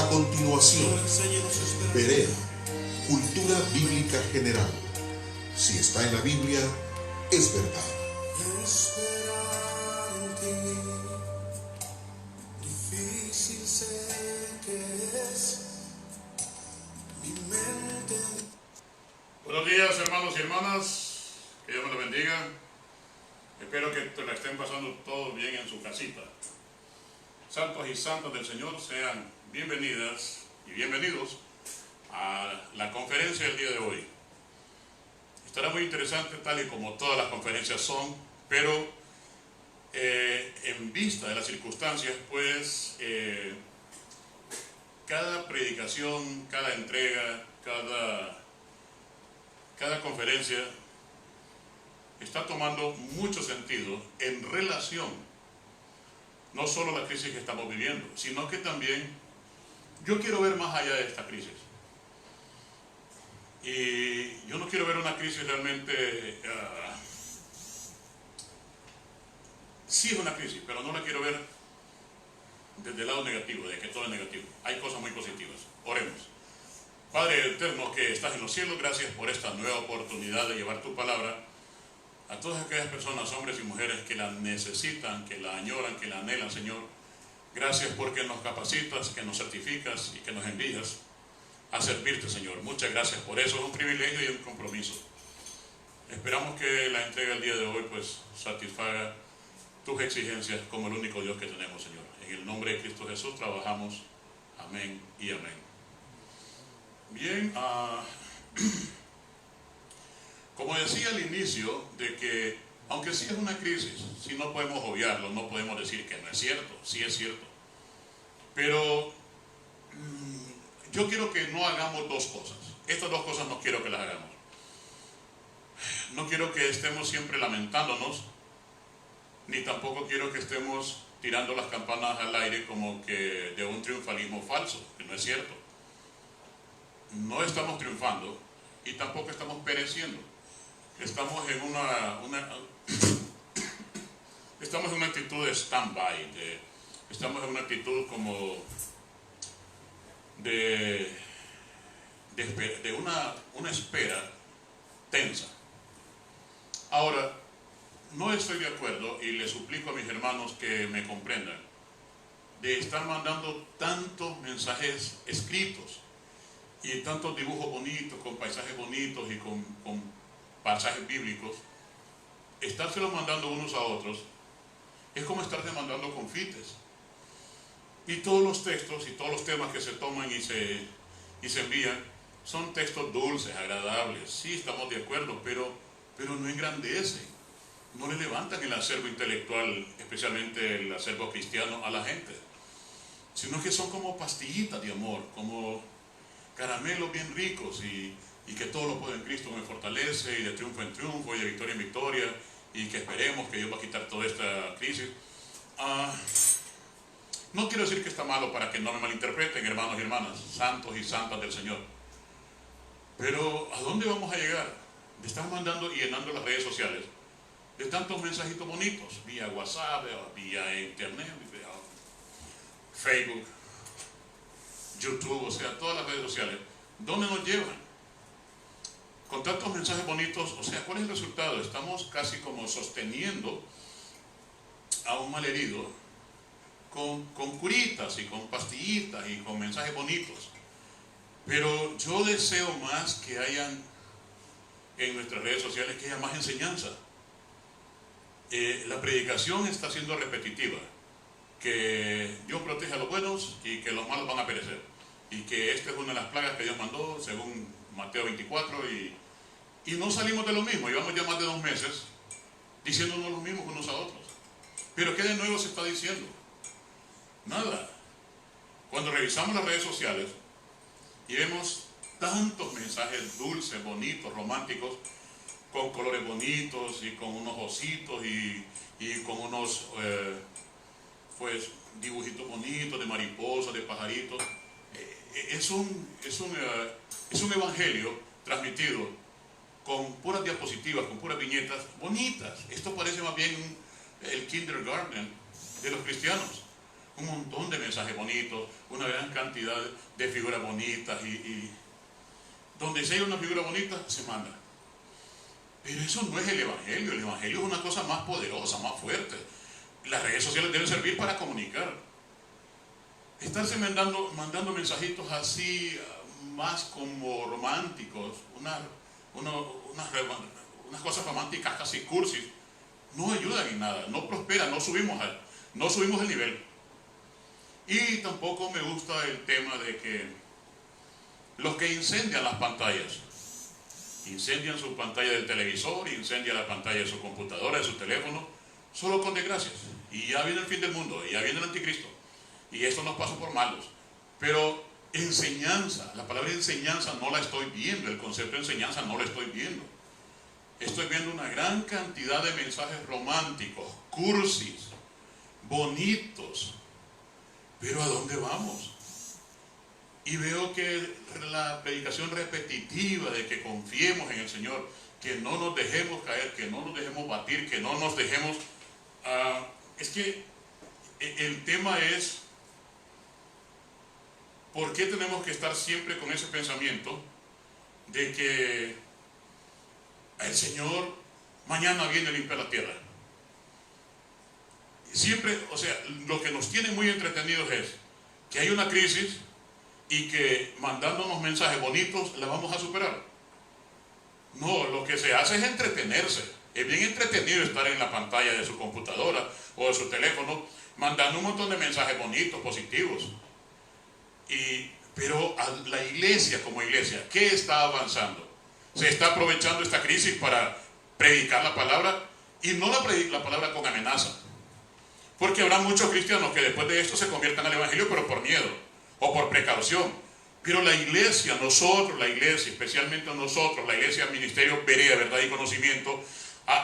A continuación, Berea, cultura bíblica general. Si está en la Biblia, es verdad. Buenos días, hermanos y hermanas, que Dios me los bendiga. Espero que te la estén pasando todos bien en su casita. Santos y santas del Señor, sean bienvenidas y bienvenidos a la conferencia del día de hoy. Estará muy interesante, tal y como todas las conferencias son, pero en vista de las circunstancias, pues cada predicación, cada entrega, cada conferencia está tomando mucho sentido en relación no solo a la crisis que estamos viviendo, sino que también yo quiero ver más allá de esta crisis. Y yo no quiero ver una crisis realmente, sí es una crisis, pero no la quiero ver desde el lado negativo, de que todo es negativo. Hay cosas muy positivas. Oremos. Padre eterno que estás en los cielos, gracias por esta nueva oportunidad de llevar tu palabra a todas aquellas personas, hombres y mujeres que la necesitan, que la añoran, que la anhelan, Señor. Gracias porque nos capacitas, que nos certificas y que nos envías a servirte, Señor. Muchas gracias por eso. Es un privilegio y un compromiso. Esperamos que la entrega del día de hoy pues satisfaga tus exigencias como el único Dios que tenemos, Señor. En el nombre de Cristo Jesús trabajamos. Amén y amén. Bien, como decía al inicio, de que aunque sí es una crisis, sí no podemos obviarlo, no podemos decir que no es cierto, sí es cierto. Pero yo quiero que no hagamos dos cosas. Estas dos cosas no quiero que las hagamos. No quiero que estemos siempre lamentándonos, ni tampoco quiero que estemos tirando las campanas al aire como que de un triunfalismo falso, que no es cierto. No estamos triunfando y tampoco estamos pereciendo. Estamos en estamos en una actitud de stand-by, estamos en una actitud como de una espera tensa. Ahora, no estoy de acuerdo, y le suplico a mis hermanos que me comprendan, de estar mandando tantos mensajes escritos y tantos dibujos bonitos, con paisajes bonitos y con pasajes bíblicos. Estárselos mandando unos a otros es como estarse mandando confites. Y todos los textos y todos los temas que se toman y se envían son textos dulces, agradables. Sí, estamos de acuerdo, pero no engrandecen, no le levantan el acervo intelectual, especialmente el acervo cristiano, a la gente, sino que son como pastillitas de amor, como caramelos bien ricos y que todo lo puedo en Cristo me fortalece, y de triunfo en triunfo y de victoria en victoria, y que esperemos que Dios va a quitar toda esta crisis. No quiero decir que está malo, para que no me malinterpreten, hermanos y hermanas, santos y santas del Señor. Pero ¿a dónde vamos a llegar? De estar mandando y llenando las redes sociales de tantos mensajitos bonitos, vía WhatsApp, vía internet, vía Facebook, YouTube, o sea, todas las redes sociales. ¿Dónde nos llevan? Con tantos mensajes bonitos, o sea, ¿cuál es el resultado? Estamos casi como sosteniendo a un malherido con curitas y con pastillitas y con mensajes bonitos. Pero yo deseo más que hayan en nuestras redes sociales, que haya más enseñanza. La predicación está siendo repetitiva, que Dios protege a los buenos y que los malos van a perecer, y que esta es una de las plagas que Dios mandó según Mateo 24, y no salimos de lo mismo. Llevamos ya más de 2 meses diciéndonos lo mismo unos a otros. Pero ¿qué de nuevo se está diciendo? Nada. Cuando revisamos las redes sociales y vemos tantos mensajes dulces, bonitos, románticos, con colores bonitos y con unos ositos y con unos pues dibujitos bonitos de mariposas, de pajaritos, es un evangelio transmitido con puras diapositivas, con puras viñetas bonitas. Esto parece más bien el kindergarten de los cristianos. un montón de mensajes bonitos, una gran cantidad de figuras bonitas y donde se hay una figura bonita, se manda. Pero eso no es el Evangelio es una cosa más poderosa, más fuerte. Las redes sociales deben servir para comunicar. Estarse mandando mensajitos así, más como románticos, unas cosas románticas casi cursis, no ayudan en nada, no prosperan, no subimos el nivel. Y tampoco me gusta el tema de que los que incendian las pantallas, incendian su pantalla del televisor, incendian la pantalla de su computadora, de su teléfono, solo con desgracias. Y ya viene el fin del mundo, y ya viene el anticristo. Y esto nos pasa por malos. Pero enseñanza, la palabra enseñanza no la estoy viendo, el concepto de enseñanza no lo estoy viendo. Estoy viendo una gran cantidad de mensajes románticos, cursis, bonitos. Pero ¿a dónde vamos? Y veo que la predicación repetitiva de que confiemos en el Señor, que no nos dejemos caer, que no nos dejemos batir, que no nos dejemos... es que el tema es, ¿por qué tenemos que estar siempre con ese pensamiento de que el Señor mañana viene a limpiar la tierra? Siempre, o sea, lo que nos tiene muy entretenidos es que hay una crisis y que mandándonos mensajes bonitos la vamos a superar. No, lo que se hace es entretenerse. Es bien entretenido estar en la pantalla de su computadora o de su teléfono mandando un montón de mensajes bonitos, positivos. Pero a la iglesia como iglesia, ¿qué está avanzando? Se está aprovechando esta crisis para predicar la palabra y no la palabra con amenaza. Porque habrá muchos cristianos que después de esto se conviertan al evangelio, pero por miedo o por precaución. Pero la iglesia, nosotros, la iglesia, especialmente nosotros, la iglesia, ministerio Berea, verdad y conocimiento,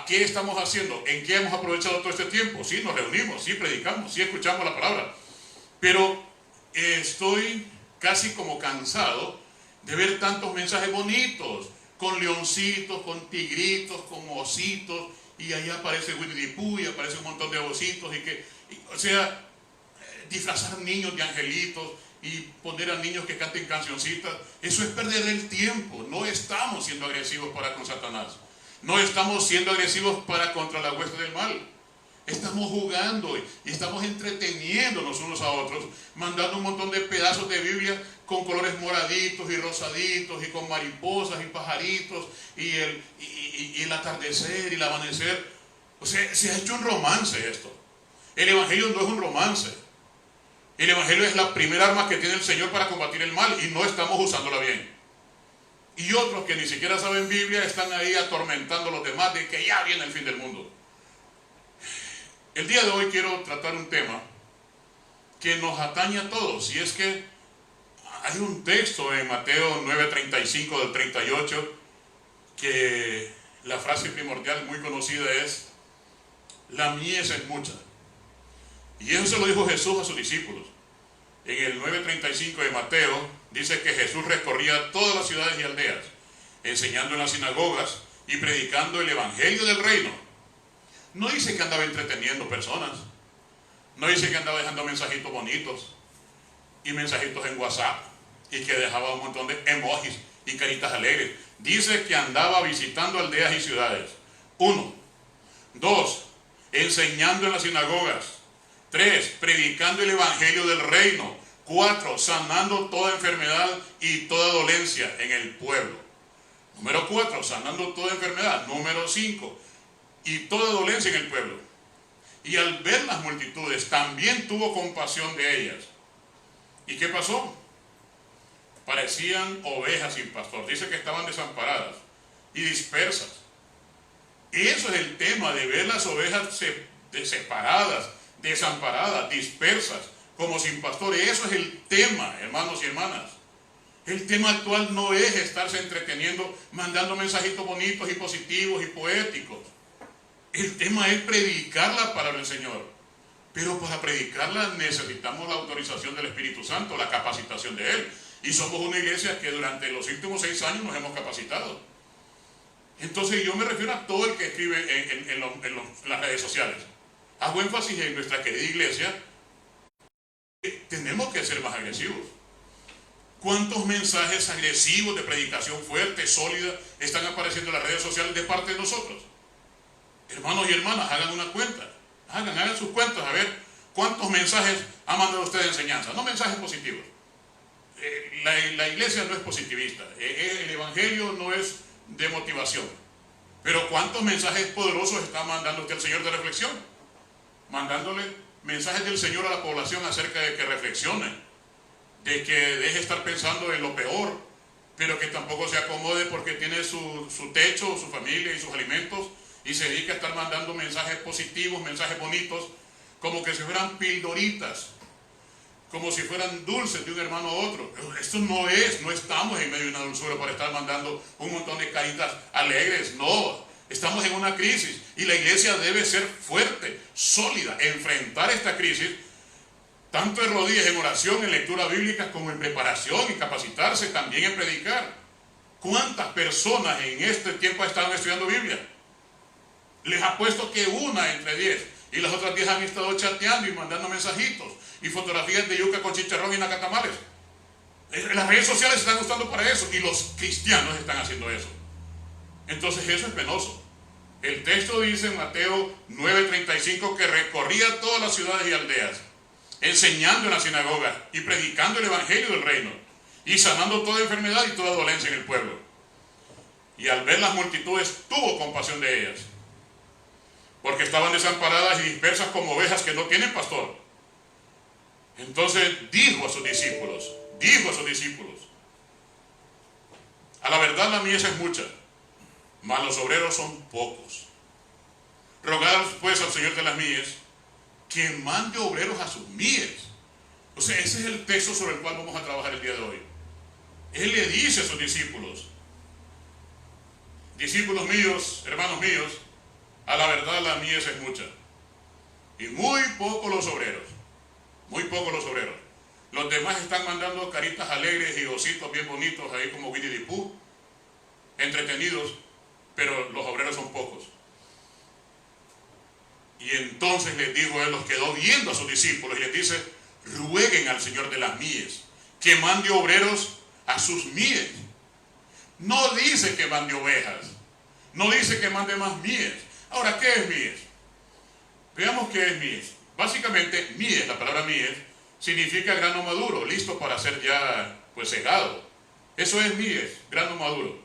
¿qué estamos haciendo? ¿En qué hemos aprovechado todo este tiempo? Sí, nos reunimos, sí predicamos, sí escuchamos la palabra. Pero estoy casi como cansado de ver tantos mensajes bonitos, con leoncitos, con tigritos, con ositos, y ahí aparece Winnie the Pooh y aparece un montón de ositos, o sea, disfrazar niños de angelitos y poner a niños que canten cancioncitas. Eso es perder el tiempo. No estamos siendo agresivos para con Satanás, no estamos siendo agresivos para contra la hueste del mal. Estamos jugando y estamos entreteniendo unos a otros, mandando un montón de pedazos de Biblia con colores moraditos y rosaditos y con mariposas y pajaritos y el atardecer y el amanecer. O sea, se ha hecho un romance esto. El evangelio no es un romance. El evangelio es la primera arma que tiene el Señor para combatir el mal y no estamos usándola bien. Y otros que ni siquiera saben Biblia están ahí atormentando a los demás de que ya viene el fin del mundo. El día de hoy quiero tratar un tema que nos atañe a todos, y es que hay un texto en Mateo 9:35 del 38 que la frase primordial muy conocida es: la mies es mucha. Y eso se lo dijo Jesús a sus discípulos. En el 9:35 de Mateo dice que Jesús recorría todas las ciudades y aldeas, enseñando en las sinagogas y predicando el evangelio del reino. No dice que andaba entreteniendo personas, no dice que andaba dejando mensajitos bonitos y mensajitos en WhatsApp y que dejaba un montón de emojis y caritas alegres. Dice que andaba visitando aldeas y ciudades. 1. 2. Enseñando en las sinagogas. 3. Predicando el evangelio del reino. 4. Sanando toda enfermedad y toda dolencia en el pueblo. Número 4. Sanando toda enfermedad. Número 5. Y toda dolencia en el pueblo. Y al ver las multitudes también tuvo compasión de ellas. ¿Y qué pasó? Parecían ovejas sin pastor. Dice que estaban desamparadas y dispersas. Y eso es el tema, de ver las ovejas separadas, desamparadas, dispersas, como sin pastor. Eso es el tema, hermanos y hermanas. El tema actual no es estarse entreteniendo, mandando mensajitos bonitos y positivos y poéticos. El tema es predicar la palabra del Señor. Pero para predicarla necesitamos la autorización del Espíritu Santo, la capacitación de Él. Y somos una iglesia que durante los últimos 6 años nos hemos capacitado. Entonces yo me refiero a todo el que escribe en las redes sociales. Hago énfasis en nuestra querida iglesia tenemos que ser más agresivos. ¿Cuántos mensajes agresivos de predicación fuerte, sólida, están apareciendo en las redes sociales de parte de nosotros? Hermanos y hermanas, hagan una cuenta. Hagan sus cuentas a ver cuántos mensajes ha mandado usted de enseñanza. No mensajes positivos. La iglesia no es positivista. El evangelio no es de motivación. Pero ¿cuántos mensajes poderosos está mandando usted al Señor de reflexión? Mandándole mensajes del Señor a la población acerca de que reflexione, de que deje de estar pensando en lo peor, pero que tampoco se acomode porque tiene su techo, su familia y sus alimentos, y se dedica a estar mandando mensajes positivos, mensajes bonitos, como que si fueran pildoritas, como si fueran dulces de un hermano a otro. Esto no estamos en medio de una dulzura para estar mandando un montón de caritas alegres, no. Estamos en una crisis y la iglesia debe ser fuerte, sólida, enfrentar esta crisis, tanto en rodillas, en oración, en lectura bíblica, como en preparación y capacitarse también en predicar. ¿Cuántas personas en este tiempo están estudiando Biblia? Les apuesto que 1 entre 10, y las otras 10 han estado chateando y mandando mensajitos y fotografías de yuca con chicharrón y nacatamales. Las redes sociales se están usando para eso y los cristianos están haciendo eso. Entonces eso es penoso. El texto dice en Mateo 9:35 que recorría todas las ciudades y aldeas, enseñando en la sinagoga y predicando el evangelio del reino y sanando toda enfermedad y toda dolencia en el pueblo. Y al ver las multitudes tuvo compasión de ellas, porque estaban desamparadas y dispersas como ovejas que no tienen pastor. Entonces dijo a sus discípulos, a la verdad la mies es mucha, mas los obreros son pocos. Rogad pues al Señor de las mies que mande obreros a sus mies. O sea, ese es el texto sobre el cual vamos a trabajar el día de hoy. Él le dice a sus discípulos míos, hermanos míos, a la verdad la mies es mucha y muy pocos los obreros. Muy pocos los obreros. Los demás están mandando caritas alegres y ositos bien bonitos ahí como Winnie the Pooh, entretenidos, pero los obreros son pocos. Y entonces les dijo él, los quedó viendo a sus discípulos y les dice, rueguen al Señor de las mies que mande obreros a sus mies. No dice que mande ovejas, no dice que mande más mies. Ahora, ¿qué es mies? Veamos qué es mies. Básicamente, mies, la palabra mies, significa grano maduro, listo para ser ya pues segado. Eso es mies, grano maduro.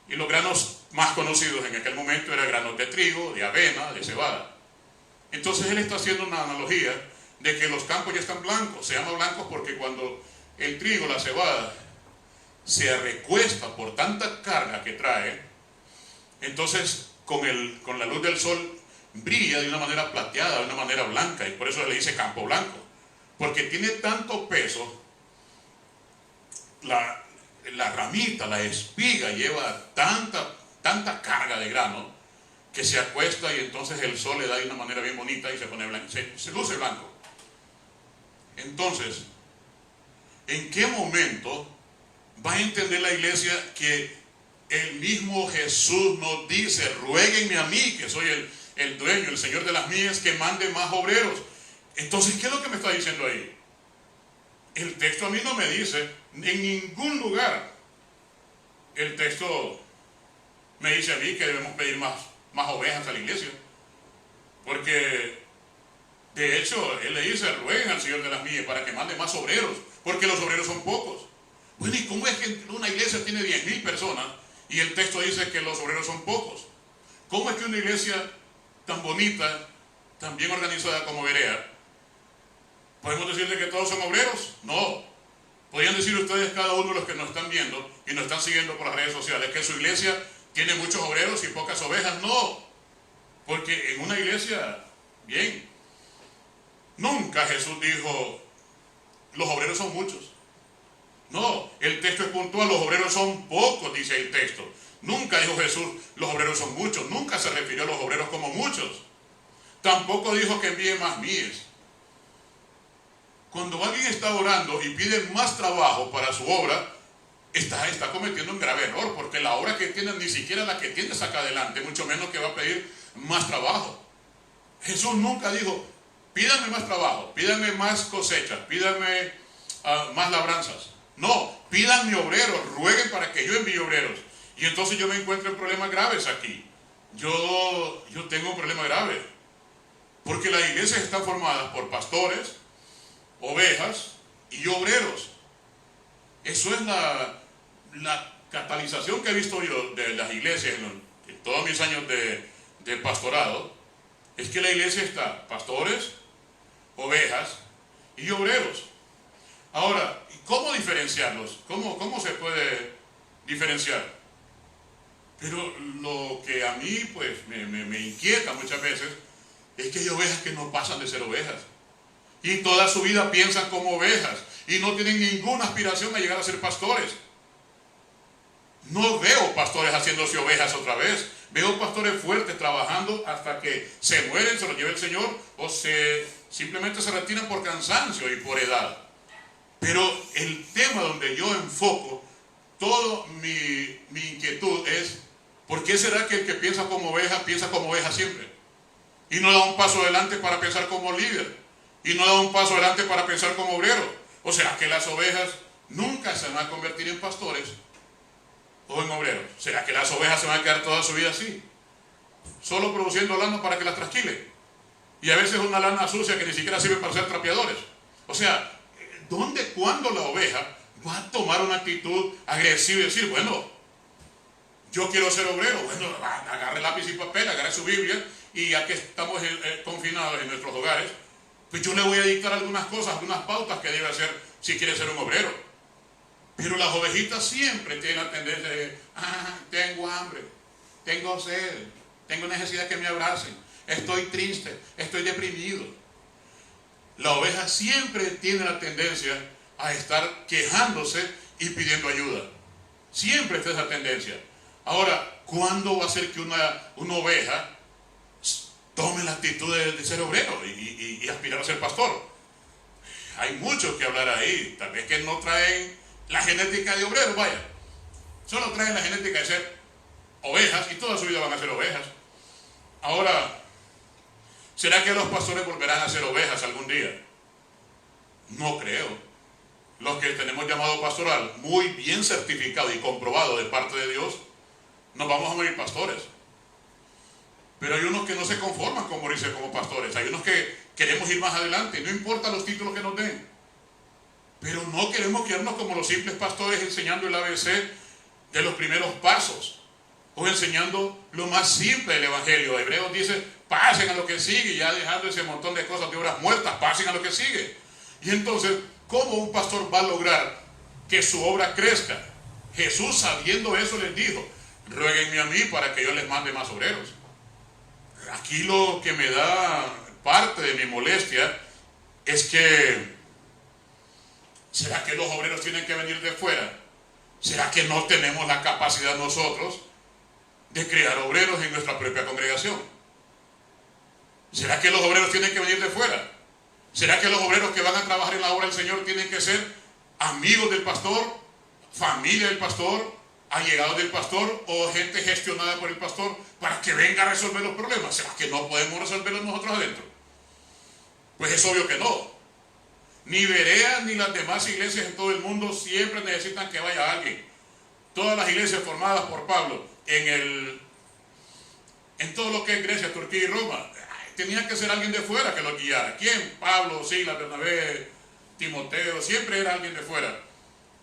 Y los granos más conocidos en aquel momento eran granos de trigo, de avena, de cebada. Entonces él está haciendo una analogía de que los campos ya están blancos. Se llaman blancos porque cuando el trigo, la cebada, se recuesta por tanta carga que trae, entonces con la luz del sol brilla de una manera plateada, de una manera blanca, y por eso le dice campo blanco, porque tiene tanto peso, la ramita, la espiga lleva tanta carga de grano que se acuesta y entonces el sol le da de una manera bien bonita y se pone blanco, se luce blanco. Entonces, ¿en qué momento va a entender la iglesia que el mismo Jesús nos dice, ruéguenme a mí, que soy el dueño, el Señor de las mies, que mande más obreros? Entonces, ¿qué es lo que me está diciendo ahí? El texto a mí no me dice, en ningún lugar, el texto me dice a mí que debemos pedir más ovejas a la iglesia. Porque, de hecho, él le dice, rueguen al Señor de las mies para que mande más obreros, porque los obreros son pocos. Bueno, ¿y cómo es que una iglesia tiene 10,000 personas y el texto dice que los obreros son pocos? ¿Cómo es que una iglesia tan bonita, tan bien organizada como Berea, podemos decirle que todos son obreros? No. Podrían decir ustedes, cada uno de los que nos están viendo y nos están siguiendo por las redes sociales, que su iglesia tiene muchos obreros y pocas ovejas. No. Porque en una iglesia, bien, nunca Jesús dijo, los obreros son muchos. No, el texto es puntual, los obreros son pocos, dice el texto. Nunca dijo Jesús, los obreros son muchos. Nunca se refirió a los obreros como muchos. Tampoco dijo que envíe más mies. Cuando alguien está orando y pide más trabajo para su obra, está cometiendo un grave error, porque la obra que tiene ni siquiera la que tiene saca adelante, mucho menos que va a pedir más trabajo. Jesús nunca dijo, pídanme más trabajo, pídanme más cosechas, pídanme más labranzas. No, pídanme obreros, rueguen para que yo envíe obreros. Y entonces yo me encuentro en problemas graves aquí. Yo tengo un problema grave. Porque las iglesias están formadas por pastores, ovejas y obreros. Eso es la catalización que he visto yo de las iglesias en todos mis años de pastorado. Es que la iglesia está pastores, ovejas y obreros. Ahora, ¿cómo diferenciarlos? ¿Cómo se puede diferenciar? Pero lo que a mí pues me inquieta muchas veces es que hay ovejas que no pasan de ser ovejas. Y toda su vida piensan como ovejas y no tienen ninguna aspiración a llegar a ser pastores. No veo pastores haciéndose ovejas otra vez. Veo pastores fuertes trabajando hasta que se mueren, se los lleve el Señor o simplemente se retiran por cansancio y por edad. Pero el tema donde yo enfoco toda mi inquietud es: ¿por qué será que el que piensa como oveja siempre? Y no da un paso adelante para pensar como líder. Y no da un paso adelante para pensar como obrero. O sea, que las ovejas nunca se van a convertir en pastores o en obreros. ¿Será que las ovejas se van a quedar toda su vida así? Solo produciendo lana para que las trasquilen. Y a veces una lana sucia que ni siquiera sirve para ser trapeadores. O sea, ¿cuándo la oveja va a tomar una actitud agresiva y decir, bueno, yo quiero ser obrero? Bueno, agarre lápiz y papel, agarre su Biblia, y ya que estamos confinados en nuestros hogares, pues yo le voy a dictar algunas cosas, algunas pautas que debe hacer si quiere ser un obrero. Pero las ovejitas siempre tienen la tendencia de, tengo hambre, tengo sed, tengo necesidad que me abracen, estoy triste, estoy deprimido. La oveja siempre tiene la tendencia a estar quejándose y pidiendo ayuda. Siempre está esa tendencia. Ahora, ¿cuándo va a ser que una oveja tome la actitud de ser obrero y aspirar a ser pastor? Hay mucho que hablar ahí. Tal vez que no traen la genética de obrero, vaya. Solo traen la genética de ser ovejas y toda su vida van a ser ovejas. Ahora, ¿será que los pastores volverán a ser ovejas algún día? No creo. Los que tenemos llamado pastoral, muy bien certificado y comprobado de parte de Dios, nos vamos a morir pastores. Pero hay unos que no se conforman con morirse como pastores. Hay unos que queremos ir más adelante, no importa los títulos que nos den. Pero no queremos quedarnos como los simples pastores enseñando el ABC de los primeros pasos, o enseñando lo más simple del Evangelio. Hebreos dice, pasen a lo que sigue, y ya dejando ese montón de cosas de obras muertas, pasen a lo que sigue. Y entonces, ¿cómo un pastor va a lograr que su obra crezca? Jesús, sabiendo eso, les dijo, ruéguenme a mí para que yo les mande más obreros. Aquí lo que me da parte de mi molestia es que, ¿será que los obreros tienen que venir de fuera? ¿Será que no tenemos la capacidad nosotros de crear obreros en nuestra propia congregación? ¿Será que los obreros tienen que venir de fuera? ¿Será que los obreros que van a trabajar en la obra del Señor tienen que ser amigos del pastor, familia del pastor, allegados del pastor o gente gestionada por el pastor para que venga a resolver los problemas? ¿Será que no podemos resolverlos nosotros adentro? Pues es obvio que no. Ni Berea ni las demás iglesias en todo el mundo siempre necesitan que vaya alguien. Todas las iglesias formadas por Pablo en todo lo que es Grecia, Turquía y Roma, tenía que ser alguien de fuera que lo guiara. ¿Quién? Pablo, Silas, Bernabé, Timoteo, siempre era alguien de fuera.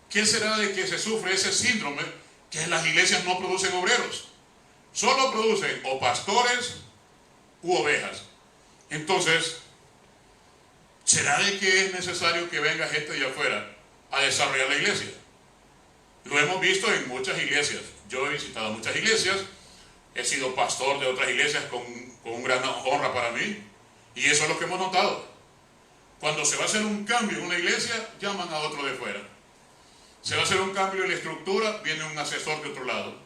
¿Qué será de que se sufre ese síndrome que las iglesias no producen obreros? Solo producen o pastores u ovejas. Entonces, ¿será de que es necesario que venga gente de afuera a desarrollar la iglesia? Lo hemos visto en muchas iglesias. Yo he visitado muchas iglesias, he sido pastor de otras iglesias con gran honra para mí, y eso es lo que hemos notado. Cuando se va a hacer un cambio en una iglesia, llaman a otro de fuera. Se va a hacer un cambio en la estructura, viene un asesor de otro lado.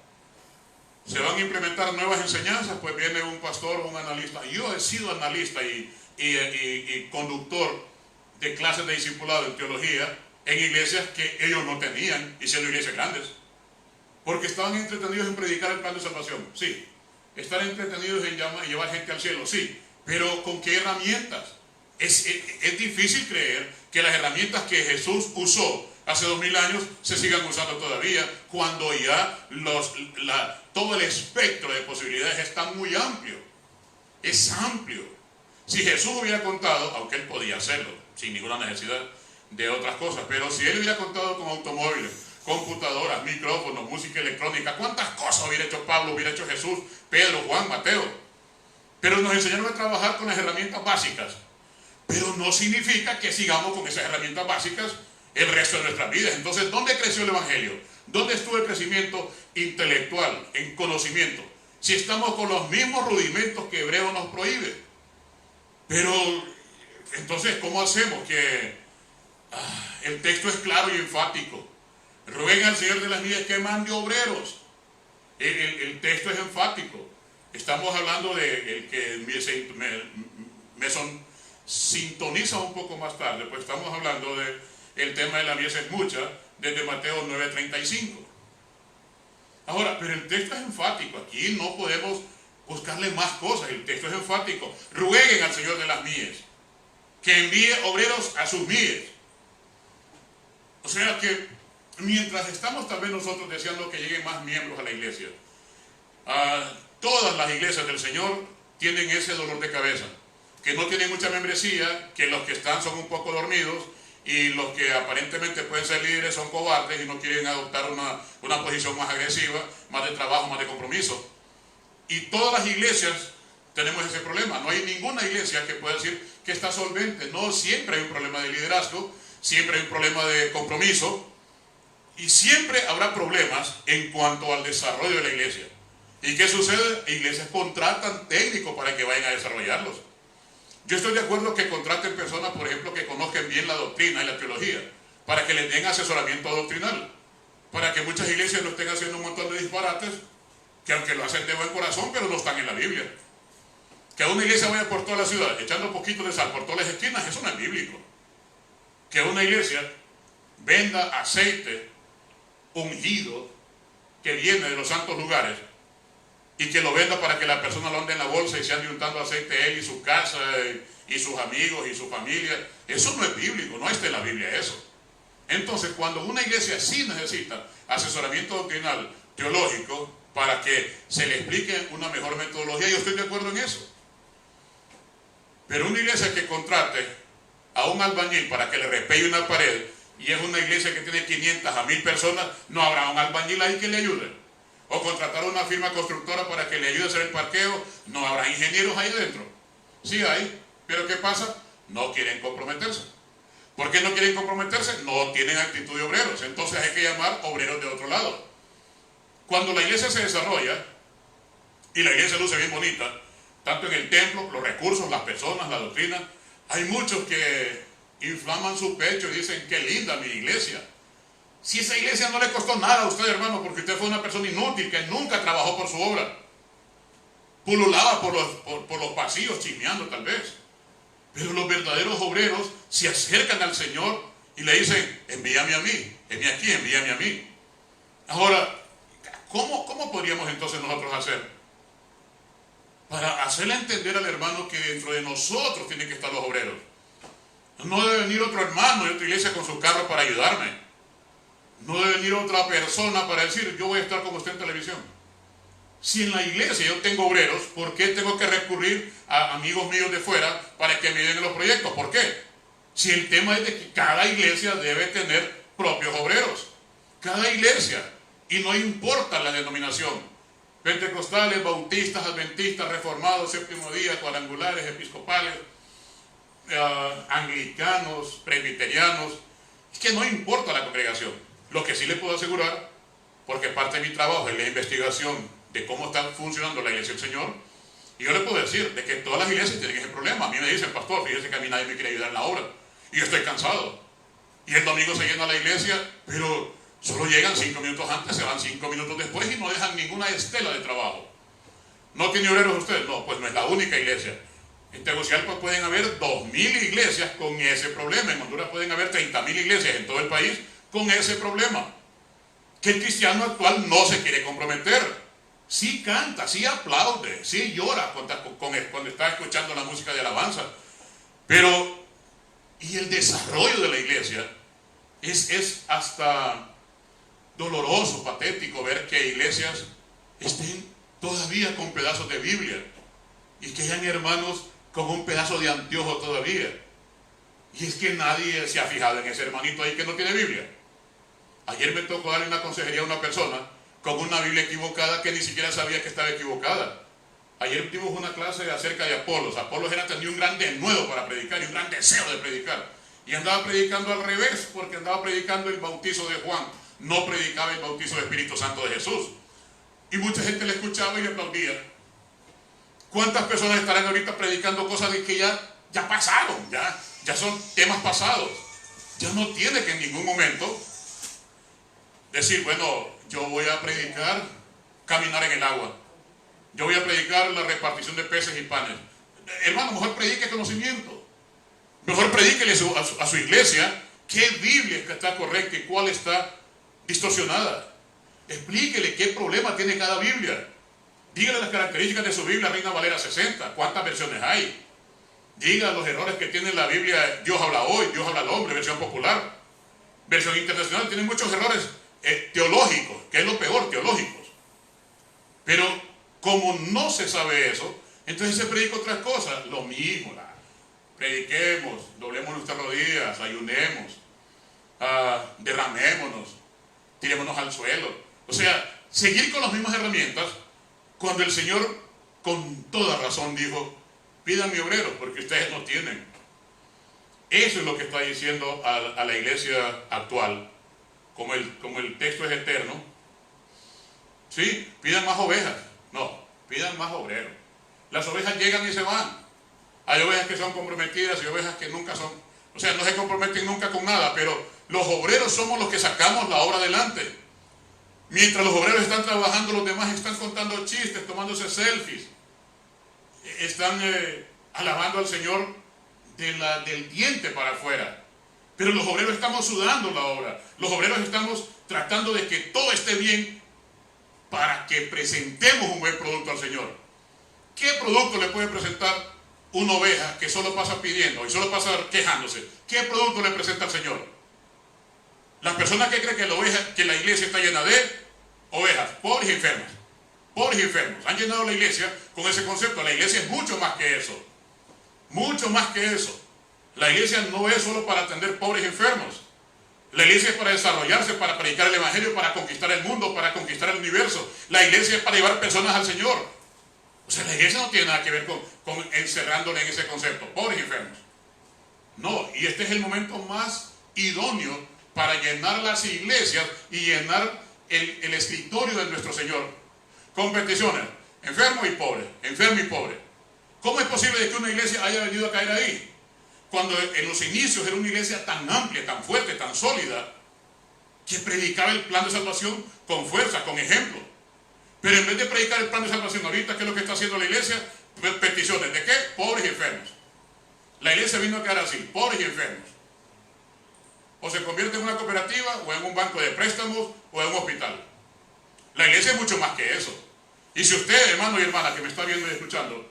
Se van a implementar nuevas enseñanzas, pues viene un pastor o un analista. Yo he sido analista y conductor de clases de discipulado en teología en iglesias que ellos no tenían, y siendo iglesias grandes, porque estaban entretenidos en predicar el plan de salvación, sí. Están entretenidos en llevar gente al cielo, sí. Pero ¿con qué herramientas? Es difícil creer que las herramientas que Jesús usó hace 2000 años se sigan usando todavía, cuando ya todo el espectro de posibilidades está muy amplio. Es amplio. Si Jesús hubiera contado, aunque él podía hacerlo, sin ninguna necesidad de otras cosas, pero si él hubiera contado con automóviles, computadoras, micrófonos, música electrónica, ¿cuántas cosas hubiera hecho Pablo, hubiera hecho Jesús, Pedro, Juan, Mateo? Pero nos enseñaron a trabajar con las herramientas básicas. Pero no significa que sigamos con esas herramientas básicas el resto de nuestras vidas. Entonces, ¿dónde creció el Evangelio? ¿Dónde estuvo el crecimiento intelectual, en conocimiento? Si estamos con los mismos rudimentos que Hebreo nos prohíbe. Pero, entonces, ¿cómo hacemos? El texto es claro y enfático. Rueguen al Señor de las mies que mande obreros. El texto es enfático. Estamos hablando de el que me sintoniza un poco más tarde, pues estamos hablando del tema de la mies es mucha, desde Mateo 9:35. Ahora, pero el texto es enfático. Aquí no podemos buscarle más cosas. El texto es enfático. Rueguen al Señor de las mies que envíe obreros a sus mies. O sea que mientras estamos tal vez nosotros deseando que lleguen más miembros a la iglesia, todas las iglesias del Señor tienen ese dolor de cabeza, que no tienen mucha membresía, que los que están son un poco dormidos, y los que aparentemente pueden ser líderes son cobardes y no quieren adoptar una posición más agresiva, más de trabajo, más de compromiso. Y todas las iglesias tenemos ese problema. No hay ninguna iglesia que pueda decir que está solvente. No, siempre hay un problema de liderazgo, siempre hay un problema de compromiso, y siempre habrá problemas en cuanto al desarrollo de la iglesia. ¿Y qué sucede? Iglesias contratan técnicos para que vayan a desarrollarlos. Yo estoy de acuerdo que contraten personas, por ejemplo, que conozcan bien la doctrina y la teología, para que les den asesoramiento doctrinal, para que muchas iglesias no estén haciendo un montón de disparates, que aunque lo hacen de buen corazón, pero no están en la Biblia. Que una iglesia vaya por toda la ciudad, echando poquito de sal por todas las esquinas, eso no es bíblico. Que una iglesia venda aceite ungido, que viene de los santos lugares, y que lo venda para que la persona lo ande en la bolsa y se ande untando aceite él y su casa y sus amigos y su familia, eso no es bíblico, no está en la Biblia eso. Entonces, cuando una iglesia sí necesita asesoramiento doctrinal, teológico, para que se le explique una mejor metodología, yo estoy de acuerdo en eso. Pero una iglesia que contrate a un albañil para que le repegue una pared, y es una iglesia que tiene 500 a 1000 personas, no habrá un albañil ahí que le ayude. O contratar a una firma constructora para que le ayude a hacer el parqueo, no habrá ingenieros ahí dentro. Sí hay, pero ¿qué pasa? No quieren comprometerse. ¿Por qué no quieren comprometerse? No tienen actitud de obreros. Entonces hay que llamar obreros de otro lado. Cuando la iglesia se desarrolla, y la iglesia luce bien bonita, tanto en el templo, los recursos, las personas, la doctrina, hay muchos que inflaman su pecho y dicen, qué linda mi iglesia. Si esa iglesia no le costó nada a usted, hermano, porque usted fue una persona inútil que nunca trabajó por su obra. Pululaba por los pasillos chismeando tal vez. Pero los verdaderos obreros se acercan al Señor y le dicen, envíame a mí, heme aquí, envíame a mí. Ahora, ¿cómo podríamos entonces nosotros hacer? Para hacerle entender al hermano que dentro de nosotros tienen que estar los obreros. No debe venir otro hermano de otra iglesia con su carro para ayudarme. No debe venir otra persona para decir, yo voy a estar con usted en televisión. Si en la iglesia yo tengo obreros, ¿por qué tengo que recurrir a amigos míos de fuera para que me ayuden en los proyectos? ¿Por qué? Si el tema es de que cada iglesia debe tener propios obreros. Cada iglesia. Y no importa la denominación. Pentecostales, bautistas, adventistas, reformados, séptimo día, cuadrangulares, episcopales, anglicanos, presbiterianos. Es que no importa la congregación. Lo que sí le puedo asegurar, porque parte de mi trabajo es la investigación de cómo está funcionando la iglesia del Señor, y yo le puedo decir de que todas las iglesias tienen ese problema. A mí me dicen, pastor, fíjese que a mí nadie me quiere ayudar en la obra, y yo estoy cansado. Y el domingo se llena la iglesia, pero solo llegan 5 minutos antes, se van 5 minutos después y no dejan ninguna estela de trabajo. ¿No tiene obreros usted? No, pues no es la única iglesia. En Tegucigalpa pueden haber 2000 iglesias con ese problema. En Honduras pueden haber 30.000 iglesias en todo el país con ese problema. Que el cristiano actual no se quiere comprometer. Sí canta, sí aplaude, sí llora cuando está escuchando la música de alabanza. Pero, y el desarrollo de la iglesia es hasta doloroso, patético ver que iglesias estén todavía con pedazos de Biblia y que hayan hermanos con un pedazo de anteojo todavía. Y es que nadie se ha fijado en ese hermanito ahí que no tiene Biblia. Ayer me tocó darle una consejería a una persona con una Biblia equivocada que ni siquiera sabía que estaba equivocada. Ayer tuvimos una clase acerca de Apolos. Apolos tenía un gran denuedo para predicar y un gran deseo de predicar. Y andaba predicando al revés, porque andaba predicando el bautizo de Juan. No predicaba el bautizo del Espíritu Santo de Jesús. Y mucha gente le escuchaba y le aplaudía. ¿Cuántas personas estarán ahorita predicando cosas de que ya pasaron? Ya son temas pasados. Ya no tiene que en ningún momento decir, bueno, yo voy a predicar caminar en el agua. Yo voy a predicar la repartición de peces y panes. Hermano, mejor predique conocimiento. Mejor predíquele a su iglesia qué Biblia está correcta y cuál está distorsionada. Explíquele qué problema tiene cada Biblia. Dígale las características de su Biblia, Reina Valera 60. ¿Cuántas versiones hay? Diga los errores que tiene la Biblia. Dios habla hoy, Dios habla al hombre, versión popular. Versión internacional tiene muchos errores teológicos, que es lo peor, teológicos. Pero como no se sabe eso, entonces se predica otras cosas. Lo mismo, prediquemos, doblemos nuestras rodillas, ayunemos, derramémonos, tirémonos al suelo. O sea, seguir con las mismas herramientas cuando el Señor con toda razón dijo, pídanme obreros porque ustedes no tienen. Eso es lo que está diciendo a la iglesia actual. Como el texto es eterno, sí, pidan más ovejas. No, pidan más obreros. Las ovejas llegan y se van. Hay ovejas que son comprometidas y ovejas que nunca son, o sea, no se comprometen nunca con nada, pero los obreros somos los que sacamos la obra adelante. Mientras los obreros están trabajando, los demás están contando chistes, tomándose selfies, están alabando al Señor del diente para afuera. Pero los obreros estamos sudando la obra. Los obreros estamos tratando de que todo esté bien para que presentemos un buen producto al Señor. ¿Qué producto le puede presentar una oveja que solo pasa pidiendo y solo pasa quejándose? ¿Qué producto le presenta al Señor? Las personas que creen que la iglesia está llena de ovejas, pobres y enfermas. Pobres y enfermos. Han llenado la iglesia con ese concepto. La iglesia es mucho más que eso. Mucho más que eso. La iglesia no es solo para atender pobres y enfermos. La iglesia es para desarrollarse, para predicar el evangelio, para conquistar el mundo, para conquistar el universo. La iglesia es para llevar personas al Señor. O sea, la iglesia no tiene nada que ver con encerrándole en ese concepto, pobres y enfermos. No, y este es el momento más idóneo para llenar las iglesias y llenar el escritorio de nuestro Señor. Con peticiones, enfermo y pobre, enfermo y pobre. ¿Cómo es posible que una iglesia haya venido a caer ahí? Cuando en los inicios era una iglesia tan amplia, tan fuerte, tan sólida, que predicaba el plan de salvación con fuerza, con ejemplo. Pero en vez de predicar el plan de salvación ahorita, ¿qué es lo que está haciendo la iglesia? Peticiones, ¿de qué? Pobres y enfermos. La iglesia vino a quedar así, pobres y enfermos. O se convierte en una cooperativa, o en un banco de préstamos, o en un hospital. La iglesia es mucho más que eso. Y si usted, hermano y hermana, que me está viendo y escuchando,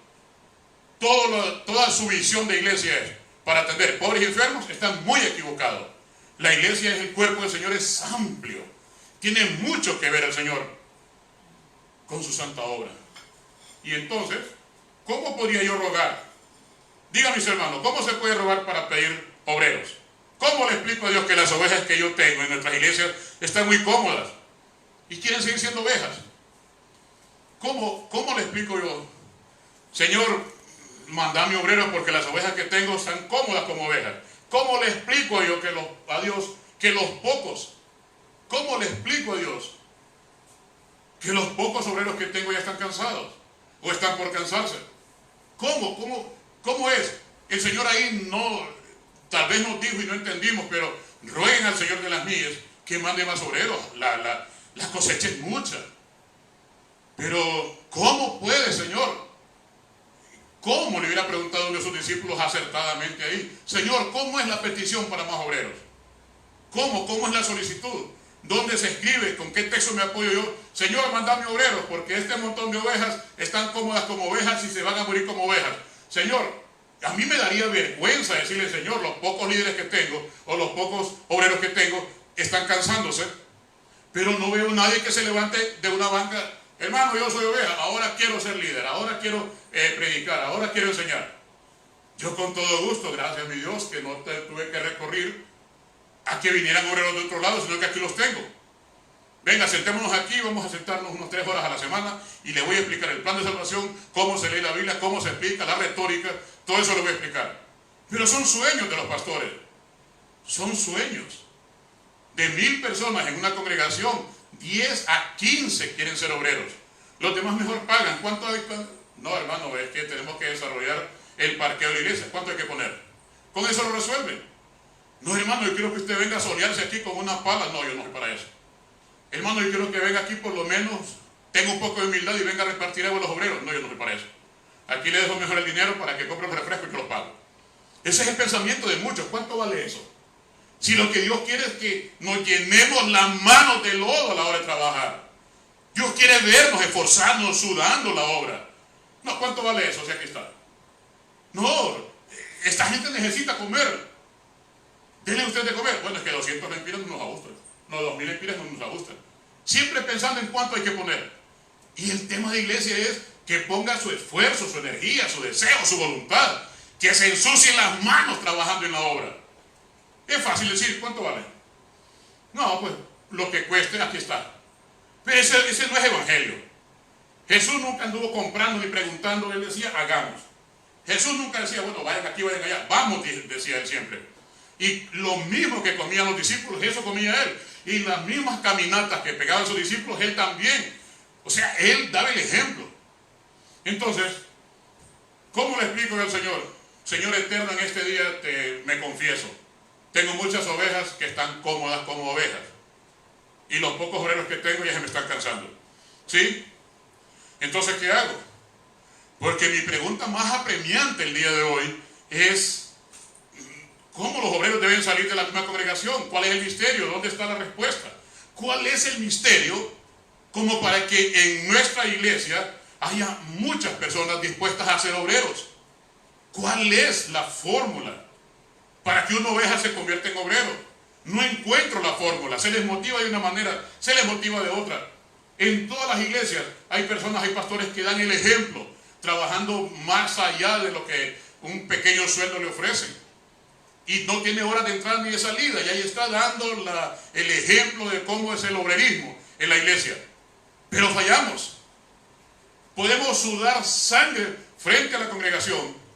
toda su visión de iglesia es para atender pobres y enfermos, está muy equivocado. La iglesia es el cuerpo del Señor, es amplio. Tiene mucho que ver el Señor con su santa obra. Y entonces, ¿cómo podría yo rogar? Díganme, mis hermanos, ¿cómo se puede rogar para pedir obreros? ¿Cómo le explico a Dios que las ovejas que yo tengo en nuestras iglesias están muy cómodas y quieren seguir siendo ovejas? ¿Cómo le explico yo? Señor, mandame obreros porque las ovejas que tengo están cómodas como ovejas. ¿Cómo le explico yo a Dios que los pocos? ¿Cómo le explico a Dios que los pocos obreros que tengo ya están cansados o están por cansarse? ¿Cómo es? El Señor ahí tal vez nos dijo y no entendimos, pero rueguen al Señor de las millas que mande más obreros. La cosecha es mucha. Pero ¿cómo puede, Señor? ¿Cómo le hubiera preguntado a sus discípulos acertadamente ahí? Señor, ¿cómo es la petición para más obreros? ¿Cómo es la solicitud? ¿Dónde se escribe? ¿Con qué texto me apoyo yo? Señor, mandame obreros, porque este montón de ovejas están cómodas como ovejas y se van a morir como ovejas. Señor, A mí me daría vergüenza decirle, Señor, los pocos líderes que tengo o los pocos obreros que tengo están cansándose, pero no veo a nadie que se levante de una banca. Hermano, yo soy oveja, ahora quiero ser líder, ahora quiero predicar, ahora quiero enseñar. Yo con todo gusto, gracias a mi Dios, que no tuve que recurrir a que vinieran obreros de otro lado, sino que aquí los tengo. Venga, sentémonos aquí, vamos a sentarnos unas 3 horas a la semana y le voy a explicar el plan de salvación, cómo se lee la Biblia, cómo se explica, la retórica, todo eso lo voy a explicar. Pero son sueños de los pastores, son sueños. De 1000 personas en una congregación, 10 a 15 quieren ser obreros. Los demás mejor pagan. ¿Cuánto hay? No, hermano, es que tenemos que desarrollar el parqueo de la iglesia. ¿Cuánto hay que poner? Con eso lo resuelven. No, hermano, yo quiero que usted venga a solearse aquí con una pala. No, yo no soy para eso. Hermano, yo quiero que venga aquí por lo menos, tenga un poco de humildad y venga a repartir agua a los obreros. No, yo no soy para eso. Aquí le dejo mejor el dinero para que compre los refrescos y que los pague. Ese es el pensamiento de muchos. ¿Cuánto vale eso? Si lo que Dios quiere es que nos llenemos las manos de lodo a la hora de trabajar. Dios quiere vernos esforzarnos, sudando la obra. No, ¿cuánto vale eso? O sea, aquí está. No, esta gente necesita comer. Denle usted de comer. Bueno, es que 200 lempiras no nos ajustan. No, 2000 lempiras no nos ajustan. Siempre pensando en cuánto hay que poner. Y el tema de iglesia es que ponga su esfuerzo, su energía, su deseo, su voluntad. Que se ensucien las manos trabajando en la obra. Es fácil decir, ¿cuánto vale? No, pues lo que cueste, aquí está. Pero ese no es evangelio. Jesús nunca anduvo comprando ni preguntando, él decía, hagamos. Jesús nunca decía, bueno, vayan aquí, vayan allá. Vamos, decía él siempre. Y lo mismo que comían los discípulos, eso comía él. Y las mismas caminatas que pegaban sus discípulos, él también. O sea, él daba el ejemplo. Entonces, ¿cómo le explico yo al Señor? Señor eterno, en este día me confieso. Tengo muchas ovejas que están cómodas como ovejas. Y los pocos obreros que tengo ya se me están cansando. ¿Sí? Entonces, ¿qué hago? Porque mi pregunta más apremiante el día de hoy es ¿cómo los obreros deben salir de la misma congregación? ¿Cuál es el misterio? ¿Dónde está la respuesta? ¿Cuál es el misterio como para que en nuestra iglesia haya muchas personas dispuestas a ser obreros? ¿Cuál es la fórmula para que una oveja se convierta en obrero? No encuentro la fórmula. Se les motiva de una manera, se les motiva de otra. En todas las iglesias hay personas, hay pastores que dan el ejemplo, trabajando más allá de lo que un pequeño sueldo le ofrecen. Y no tiene horas de entrada ni de salida. Y ahí está dando el ejemplo de cómo es el obrerismo en la iglesia. Pero fallamos. Podemos sudar sangre frente a la congregación,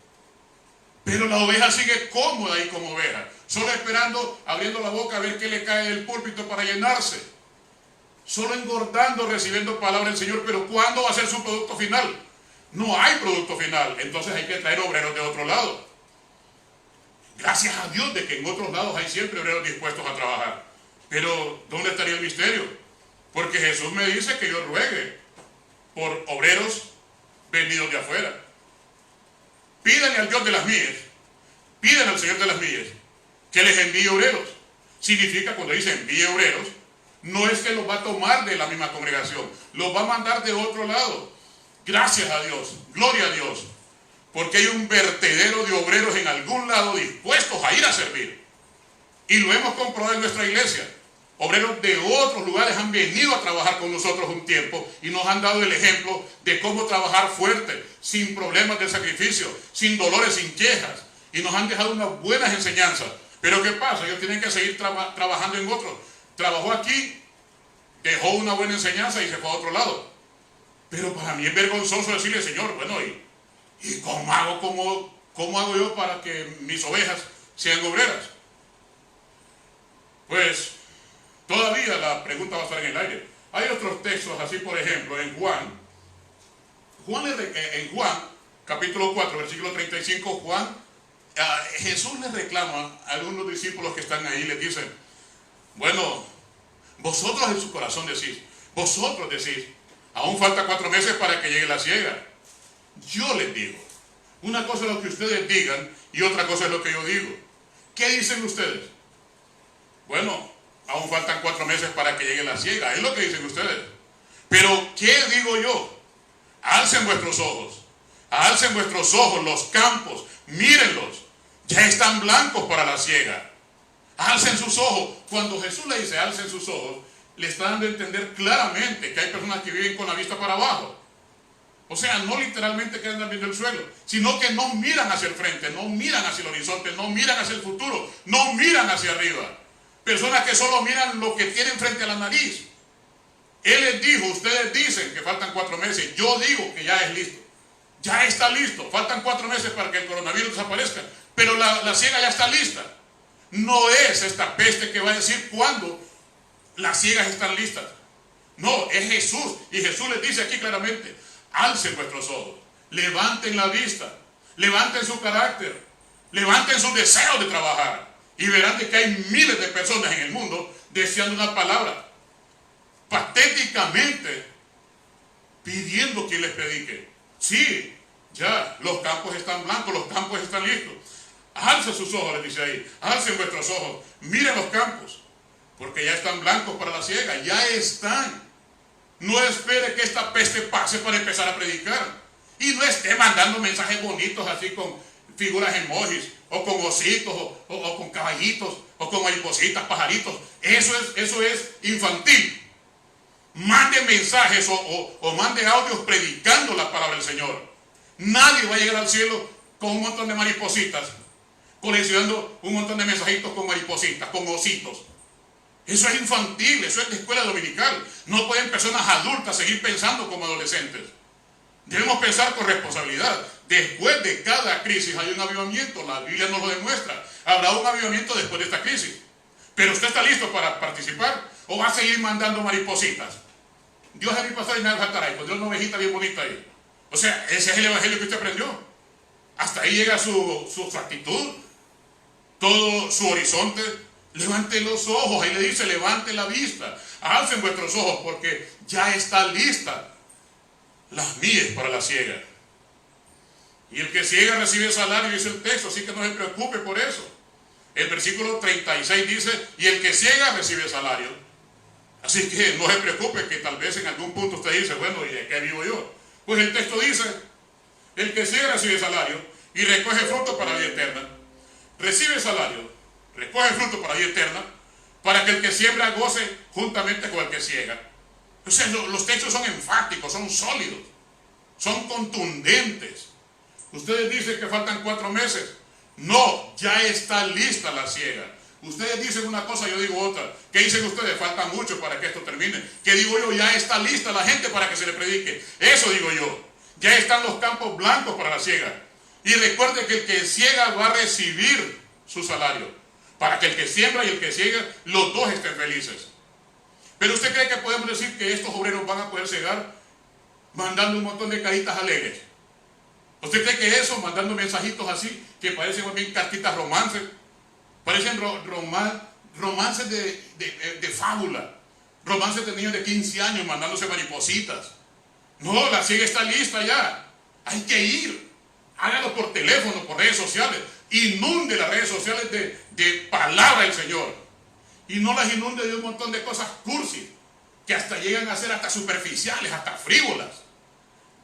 pero la oveja sigue cómoda ahí como oveja, solo esperando, abriendo la boca a ver qué le cae del púlpito para llenarse. Solo engordando, recibiendo palabra del Señor, pero ¿cuándo va a ser su producto final? No hay producto final, entonces hay que traer obreros de otro lado. Gracias a Dios de que en otros lados hay siempre obreros dispuestos a trabajar. Pero ¿dónde estaría el misterio? Porque Jesús me dice que yo ruegue por obreros venidos de afuera. Pídanle al Dios de las millas, pídanle al Señor de las millas que les envíe obreros. Significa, cuando dice envíe obreros, no es que los va a tomar de la misma congregación, los va a mandar de otro lado. Gracias a Dios, gloria a Dios, porque hay un vertedero de obreros en algún lado dispuestos a ir a servir. Y lo hemos comprobado en nuestra iglesia. Obreros de otros lugares han venido a trabajar con nosotros un tiempo y nos han dado el ejemplo de cómo trabajar fuerte, sin problemas de sacrificio, sin dolores, sin quejas. Y nos han dejado unas buenas enseñanzas. Pero ¿qué pasa? Ellos tienen que seguir trabajando en otros. Trabajó aquí, dejó una buena enseñanza y se fue a otro lado. Pero para mí es vergonzoso decirle, Señor, bueno, ¿y cómo hago yo para que mis ovejas sean obreras? Pues todavía la pregunta va a estar en el aire. Hay otros textos así, por ejemplo, en Juan capítulo 4, versículo 35, Jesús les reclama a algunos discípulos que están ahí, les dicen, bueno, vosotros en su corazón vosotros decís, aún falta 4 meses para que llegue la siega. Yo les digo, una cosa es lo que ustedes digan y otra cosa es lo que yo digo. ¿Qué dicen ustedes? Bueno, aún faltan 4 meses para que llegue la siega, es lo que dicen ustedes. Pero, ¿qué digo yo? Alcen vuestros ojos los campos, mírenlos, ya están blancos para la siega. Alcen sus ojos. Cuando Jesús le dice alcen sus ojos, le está dando a entender claramente que hay personas que viven con la vista para abajo. O sea, no literalmente que andan viendo el suelo, sino que no miran hacia el frente, no miran hacia el horizonte, no miran hacia el futuro, no miran hacia arriba. Personas que solo miran lo que tienen frente a la nariz. Él les dijo, ustedes dicen que faltan 4 meses, yo digo que ya es listo. Ya está listo, faltan 4 meses para que el coronavirus desaparezca, pero la siega ya está lista. No es esta peste que va a decir cuándo las ciegas están listas. No, es Jesús. Y Jesús les dice aquí claramente, alcen vuestros ojos, levanten la vista, levanten su carácter, levanten sus deseos de trabajar y verán de que hay miles de personas en el mundo deseando una palabra, patéticamente pidiendo que les predique. Sí, ya, los campos están blancos, los campos están listos. Alcen sus ojos, les dice ahí, alcen vuestros ojos, miren los campos, porque ya están blancos para la siega, ya están. No espere que esta peste pase para empezar a predicar. Y no esté mandando mensajes bonitos así con figuras emojis, o con ositos, o con caballitos, o con maripositas, pajaritos. Eso es infantil. Mande mensajes o mande audios predicando la palabra del Señor. Nadie va a llegar al cielo con un montón de maripositas, coleccionando un montón de mensajitos con maripositas, con ositos. Eso es infantil, eso es de escuela dominical. No pueden personas adultas seguir pensando como adolescentes. Debemos pensar con responsabilidad. Después de cada crisis hay un avivamiento, la Biblia nos lo demuestra. Habrá un avivamiento después de esta crisis. Pero usted está listo para participar o va a seguir mandando maripositas. Dios es mi pastor y me va a faltar ahí, pondré una ovejita bien bonita ahí. O sea, ese es el evangelio que usted aprendió. Hasta ahí llega su actitud, todo su horizonte. Levante los ojos, ahí le dice, levante la vista, alcen vuestros ojos, porque ya está lista las mies para la siega. Y el que ciega recibe salario, dice el texto, así que no se preocupe por eso. El versículo 36 dice, y el que ciega recibe salario. Así que no se preocupe que tal vez en algún punto usted dice, bueno, ¿y de qué vivo yo? Pues el texto dice, el que ciega recibe salario y recoge fruto para la vida eterna. Recibe salario, recoge fruto para la vida eterna, para que el que siembra goce juntamente con el que ciega. O sea, los textos son enfáticos, son sólidos, son contundentes. Ustedes dicen que faltan 4 meses. No, ya está lista la siega. Ustedes dicen una cosa, yo digo otra. ¿Qué dicen ustedes? Falta mucho para que esto termine. ¿Qué digo yo? Ya está lista la gente para que se le predique. Eso digo yo. Ya están los campos blancos para la siega. Y recuerde que el que ciega va a recibir su salario, para que el que siembra y el que ciega, los dos estén felices. Pero ¿usted cree que podemos decir que estos obreros van a poder cegar mandando un montón de caritas alegres? ¿Usted cree que eso, mandando mensajitos así, que parecen más bien cartitas romances, parecen romances de fábula, romances de niños de 15 años mandándose maripositas? No, la siega está lista ya, hay que ir. Hágalo por teléfono, por redes sociales. Inunde las redes sociales de palabra del Señor. Y no las inunde de un montón de cosas cursi, que hasta llegan a ser hasta superficiales, hasta frívolas.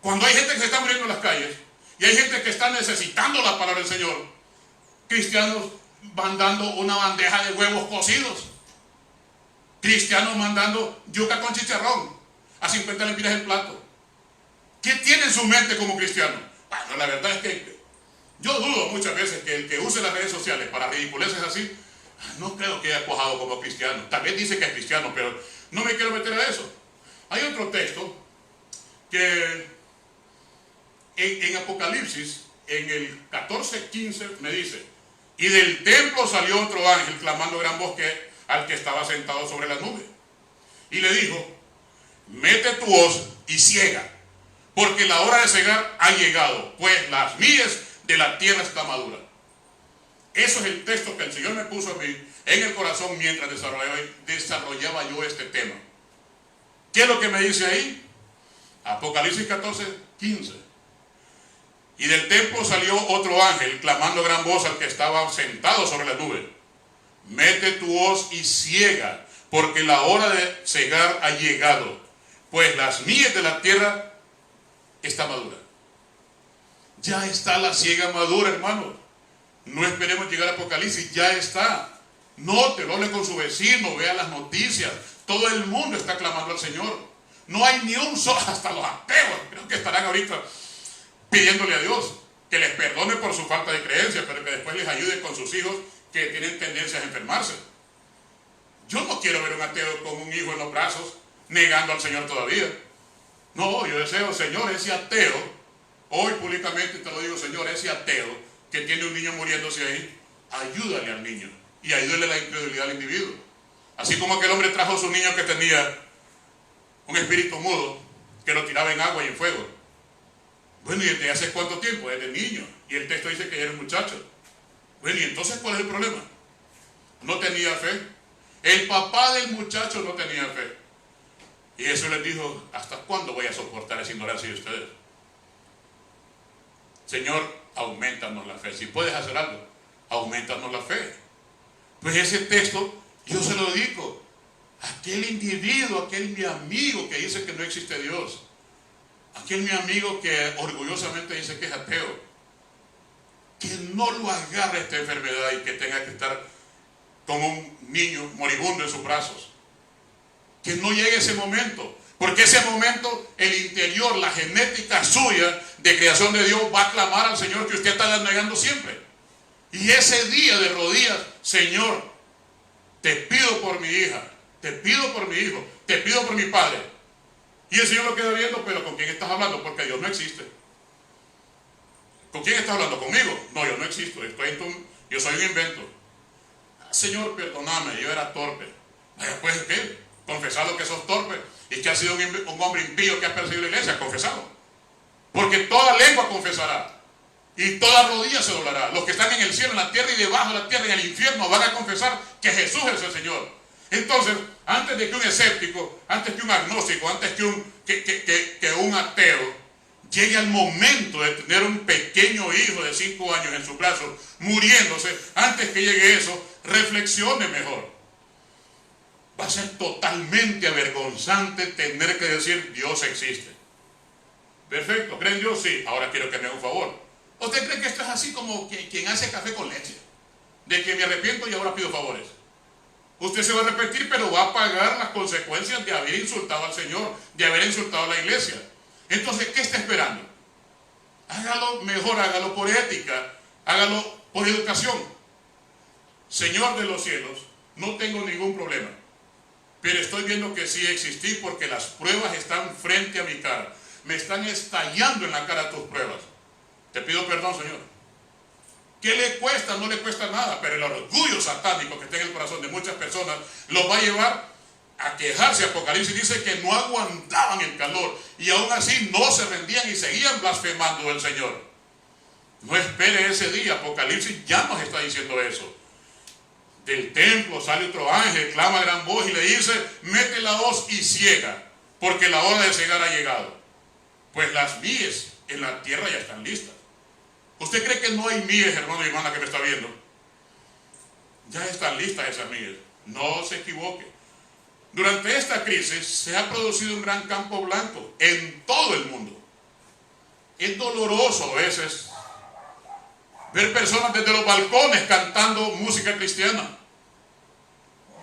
Cuando hay gente que se está muriendo en las calles, y hay gente que está necesitando la palabra del Señor, cristianos mandando una bandeja de huevos cocidos, cristianos mandando yuca con chicharrón, a 50 lempiras el plato. ¿Qué tiene en su mente como cristiano? Bueno, la verdad es que yo dudo muchas veces que el que use las redes sociales para ridiculeces así, no creo que haya cuajado como cristiano. Tal vez dice que es cristiano, pero no me quiero meter a eso. Hay otro texto que en Apocalipsis, en el 14:15, me dice, y del templo salió otro ángel clamando a gran voz al que estaba sentado sobre la nube. Y le dijo, mete tu hoz y ciega, porque la hora de cegar ha llegado, pues las mies de la tierra está madura. Eso es el texto que el Señor me puso a mí en el corazón mientras desarrollaba yo este tema. ¿Qué es lo que me dice ahí? Apocalipsis 14:15. Y del templo salió otro ángel clamando a gran voz al que estaba sentado sobre la nube. Mete tu hoz y ciega, porque la hora de cegar ha llegado, pues las mies de la tierra está madura. Ya está la siega madura, hermanos. No esperemos llegar a Apocalipsis, ya está. No te lo hable con su vecino, vea las noticias. Todo el mundo está clamando al Señor. No hay ni un solo, hasta los ateos, creo que estarán ahorita pidiéndole a Dios que les perdone por su falta de creencia, pero que después les ayude con sus hijos que tienen tendencias a enfermarse. Yo no quiero ver un ateo con un hijo en los brazos negando al Señor todavía. No, yo deseo, Señor, ese ateo, hoy públicamente te lo digo, Señor, ese ateo que tiene un niño muriéndose ahí, ayúdale al niño y ayúdale la incredulidad al individuo. Así como aquel hombre trajo a su niño que tenía un espíritu mudo, que lo tiraba en agua y en fuego. Bueno, ¿y desde hace cuánto tiempo? Desde niño. Y el texto dice que era un muchacho. Bueno, ¿y entonces cuál es el problema? No tenía fe. El papá del muchacho no tenía fe. Y Jesús les dijo, ¿hasta cuándo voy a soportar esa ignorancia de ustedes? Señor, aumentanos la fe. Si puedes hacer algo, aumentanos la fe. Pues ese texto yo se lo dedico a aquel individuo, aquel mi amigo que dice que no existe Dios. Aquel mi amigo que orgullosamente dice que es ateo. Que no lo agarre esta enfermedad y que tenga que estar como un niño moribundo en sus brazos. Que no llegue ese momento. Porque ese momento, el interior, la genética suya de creación de Dios va a clamar al Señor que usted está negando siempre. Y ese día de rodillas, Señor, te pido por mi hija, te pido por mi hijo, te pido por mi padre. Y el Señor lo queda viendo, pero ¿con quién estás hablando? Porque Dios no existe. ¿Con quién estás hablando? ¿Conmigo? No, yo no existo, yo soy un invento. Señor, perdóname, yo era torpe. Vaya, pues, ¿qué? Confesado que sos torpe y que has sido un hombre impío que has perseguido la iglesia, confesado. Porque toda lengua confesará y toda rodilla se doblará. Los que están en el cielo, en la tierra y debajo de la tierra, en el infierno, van a confesar que Jesús es el Señor. Entonces, antes de que un escéptico, antes que un agnóstico, antes que un ateo llegue al momento de tener un pequeño hijo de 5 años en sus brazos muriéndose, antes que llegue eso, reflexione mejor. Va a ser totalmente avergonzante tener que decir Dios existe. Perfecto, ¿creen Dios? Sí. Ahora quiero que me haga un favor. ¿Usted cree que esto es así como quien hace café con leche? De que me arrepiento y ahora pido favores. Usted se va a arrepentir, pero va a pagar las consecuencias de haber insultado al Señor, de haber insultado a la iglesia. Entonces, ¿qué está esperando? Hágalo mejor, hágalo por ética, hágalo por educación. Señor de los cielos, no tengo ningún problema, pero estoy viendo que sí existí porque las pruebas están frente a mi cara. Me están estallando en la cara tus pruebas. Te pido perdón, Señor. ¿Qué le cuesta? No le cuesta nada, pero el orgullo satánico que está en el corazón de muchas personas los va a llevar a quejarse. Apocalipsis dice que no aguantaban el calor y aún así no se rendían y seguían blasfemando del Señor. No espere ese día. Apocalipsis ya nos está diciendo eso. Del templo sale otro ángel, clama a gran voz y le dice, mete la hoz y ciega, porque la hora de cegar ha llegado. Pues las mies en la tierra ya están listas. ¿Usted cree que no hay mies, hermano y hermana que me está viendo? Ya están listas esas mies. No se equivoque. Durante esta crisis se ha producido un gran campo blanco en todo el mundo. Es doloroso a veces ver personas desde los balcones cantando música cristiana.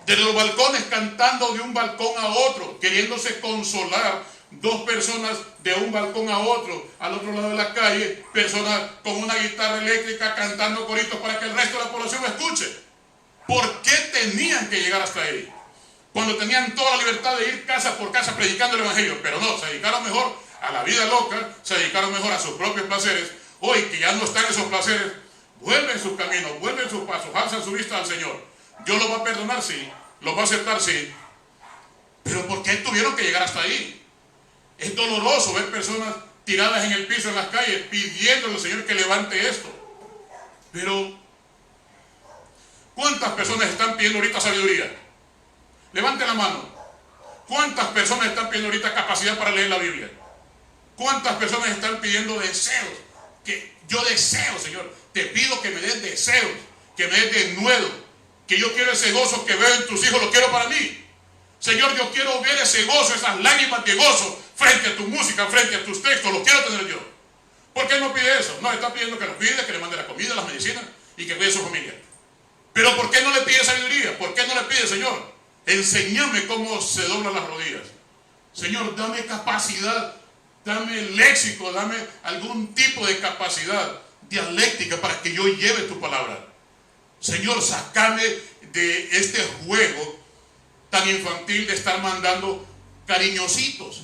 Desde los balcones cantando de un balcón a otro, queriéndose consolar. Dos personas de un balcón a otro, al otro lado de la calle, personas con una guitarra eléctrica cantando coritos para que el resto de la población lo escuche. ¿Por qué tenían que llegar hasta ahí? Cuando tenían toda la libertad de ir casa por casa predicando el evangelio, pero no, se dedicaron mejor a la vida loca, se dedicaron mejor a sus propios placeres. Hoy que ya no están esos placeres, vuelven sus caminos, vuelven sus pasos, alzan su vista al Señor. Dios los va a perdonar, sí, los va a aceptar, sí, pero ¿por qué tuvieron que llegar hasta ahí? Es doloroso ver personas tiradas en el piso en las calles pidiéndole al Señor que levante esto. Pero ¿cuántas personas están pidiendo ahorita sabiduría? Levanten la mano. ¿Cuántas personas están pidiendo ahorita capacidad para leer la Biblia? ¿Cuántas personas están pidiendo deseos? Que yo deseo, Señor, te pido que me des deseos, que me des denuedo, que yo quiero ese gozo que veo en tus hijos, lo quiero para mí. Señor, yo quiero ver ese gozo, esas lágrimas de gozo frente a tu música, frente a tus textos, lo quiero tener yo. ¿Por qué no pide eso? No, está pidiendo que lo cuide, que le mande la comida, las medicinas y que cuide a su familia. Pero ¿por qué no le pide sabiduría? ¿Por qué no le pide, Señor, enséñame cómo se doblan las rodillas? Señor, dame capacidad, dame léxico, dame algún tipo de capacidad dialéctica para que yo lleve tu palabra. Señor, sácame de este juego tan infantil de estar mandando cariñositos,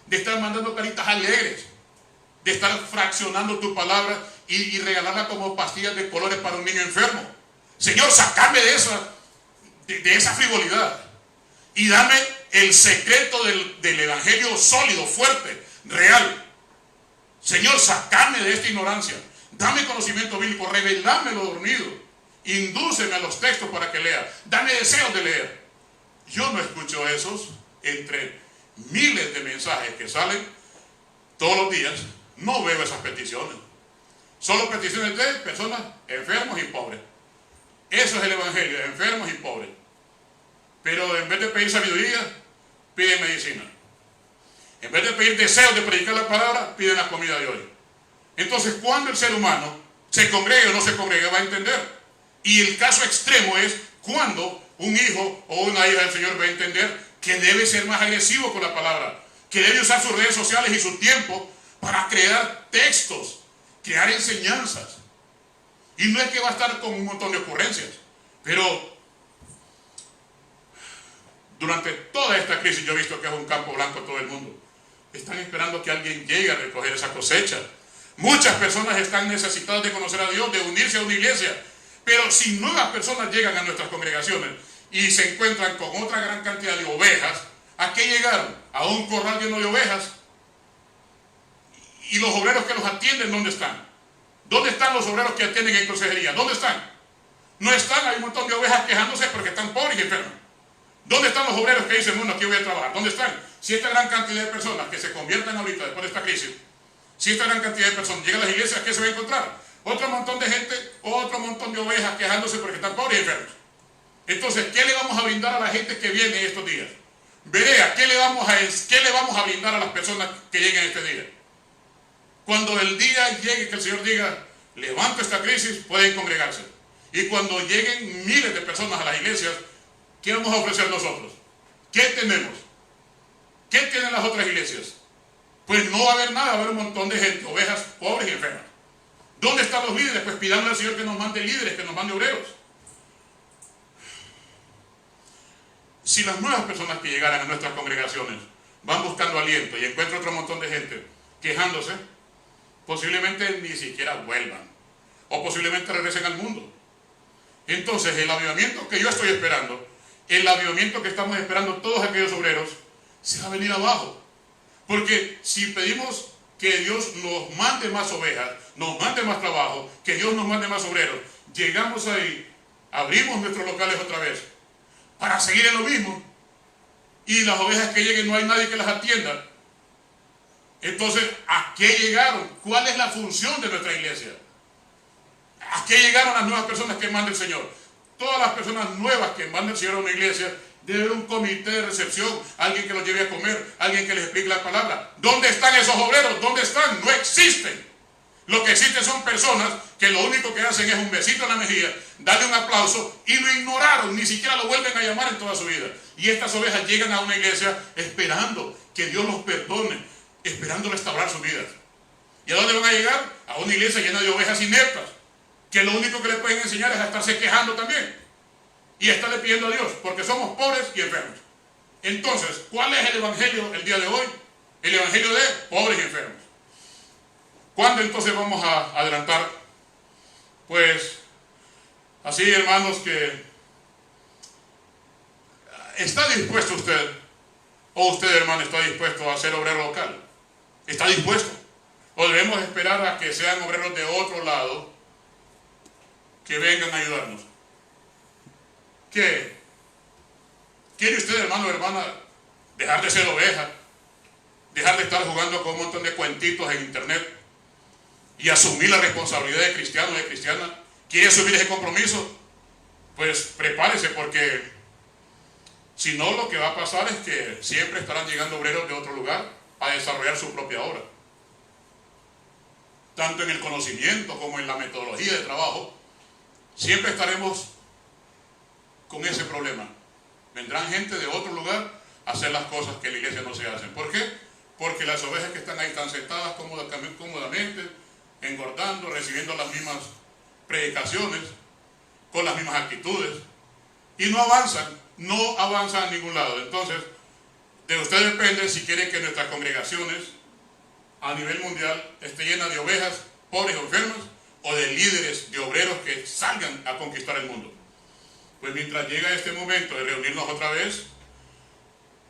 de estar mandando caritas alegres, de estar fraccionando tu palabra y regalarla como pastillas de colores para un niño enfermo. Señor, sácame de esa frivolidad y dame el secreto del evangelio sólido, fuerte, real. Señor, sácame de esta ignorancia, dame conocimiento bíblico, revelame lo dormido, indúceme a los textos para que lea, dame deseos de leer. Yo no escucho esos entre miles de mensajes que salen todos los días. No veo esas peticiones. Solo peticiones de personas enfermos y pobres. Eso es el evangelio, enfermos y pobres. Pero en vez de pedir sabiduría, piden medicina. En vez de pedir deseos de predicar la palabra, piden la comida de hoy. Entonces, cuando el ser humano se congregue o no se congregue, va a entender. Y el caso extremo es cuando un hijo o una hija del Señor va a entender que debe ser más agresivo con la palabra, que debe usar sus redes sociales y su tiempo para crear textos, crear enseñanzas. Y no es que va a estar con un montón de ocurrencias, pero durante toda esta crisis yo he visto que es un campo blanco todo el mundo. Están esperando que alguien llegue a recoger esa cosecha. Muchas personas están necesitadas de conocer a Dios, de unirse a una iglesia. Pero si nuevas personas llegan a nuestras congregaciones y se encuentran con otra gran cantidad de ovejas, ¿a qué llegaron? A un corral lleno de ovejas. ¿Y los obreros que los atienden dónde están? ¿Dónde están los obreros que atienden en consejería? ¿Dónde están? No están, hay un montón de ovejas quejándose porque están pobres y enfermos. ¿Dónde están los obreros que dicen, bueno, aquí voy a trabajar? ¿Dónde están? Si esta gran cantidad de personas que se conviertan ahorita después de esta crisis, si esta gran cantidad de personas llegan a las iglesias, ¿qué se va a encontrar? Otro montón de gente, otro montón de ovejas quejándose porque están pobres y enfermos. Entonces, ¿qué le vamos a brindar a la gente que viene estos días? Berea, ¿qué le vamos a brindar a las personas que lleguen este día? Cuando el día llegue que el Señor diga, levanto esta crisis, pueden congregarse. Y cuando lleguen miles de personas a las iglesias, ¿qué vamos a ofrecer nosotros? ¿Qué tenemos? ¿Qué tienen las otras iglesias? Pues no va a haber nada, va a haber un montón de gente, ovejas pobres y enfermas. ¿Dónde están los líderes? Pues pidámosle al Señor que nos mande líderes, que nos mande obreros. Si las nuevas personas que llegaran a nuestras congregaciones van buscando aliento y encuentran otro montón de gente quejándose, posiblemente ni siquiera vuelvan. O posiblemente regresen al mundo. Entonces, el avivamiento que yo estoy esperando, el avivamiento que estamos esperando todos aquellos obreros, se va a venir abajo. Porque si pedimos que Dios nos mande más ovejas, nos mande más trabajo, que Dios nos mande más obreros, llegamos ahí, abrimos nuestros locales otra vez, para seguir en lo mismo, y las ovejas que lleguen no hay nadie que las atienda. Entonces, ¿a qué llegaron? ¿Cuál es la función de nuestra iglesia? ¿A qué llegaron las nuevas personas que manda el Señor? Todas las personas nuevas que manda el Señor a una iglesia, debe haber un comité de recepción, alguien que los lleve a comer, alguien que les explique la palabra. ¿Dónde están esos obreros? ¿Dónde están? No existen. Lo que existen son personas que lo único que hacen es un besito en la mejilla, darle un aplauso y lo ignoraron, ni siquiera lo vuelven a llamar en toda su vida. Y estas ovejas llegan a una iglesia esperando que Dios los perdone, esperando restaurar sus vidas. ¿Y a dónde van a llegar? A una iglesia llena de ovejas ineptas, que lo único que les pueden enseñar es a estarse quejando también y a estarle pidiendo a Dios, porque somos pobres y enfermos. Entonces, ¿cuál es el evangelio el día de hoy? El evangelio de pobres y enfermos. ¿Cuándo entonces vamos a adelantar? Pues, así hermanos, que ¿está dispuesto usted, o usted hermano está dispuesto a ser obrero local? ¿Está dispuesto? ¿O debemos esperar a que sean obreros de otro lado que vengan a ayudarnos? ¿Qué? ¿Quiere usted, hermano o hermana, dejar de ser oveja? ¿Dejar de estar jugando con un montón de cuentitos en internet y asumir la responsabilidad de cristiano o de cristiana? ¿Quiere asumir ese compromiso? Pues prepárese, porque si no, lo que va a pasar es que siempre estarán llegando obreros de otro lugar a desarrollar su propia obra. tanto en el conocimiento como en la metodología de trabajo, siempre estaremos con ese problema. Vendrán gente de otro lugar a hacer las cosas que en la iglesia no se hacen. ¿Por qué? Porque las ovejas que están ahí están sentadas cómodamente, engordando, recibiendo las mismas predicaciones, con las mismas actitudes, y no avanzan a ningún lado. Entonces, de usted depende si quiere que nuestras congregaciones a nivel mundial esté llena de ovejas pobres o enfermas, o de líderes, de obreros que salgan a conquistar el mundo. Pues mientras llega este momento de reunirnos otra vez,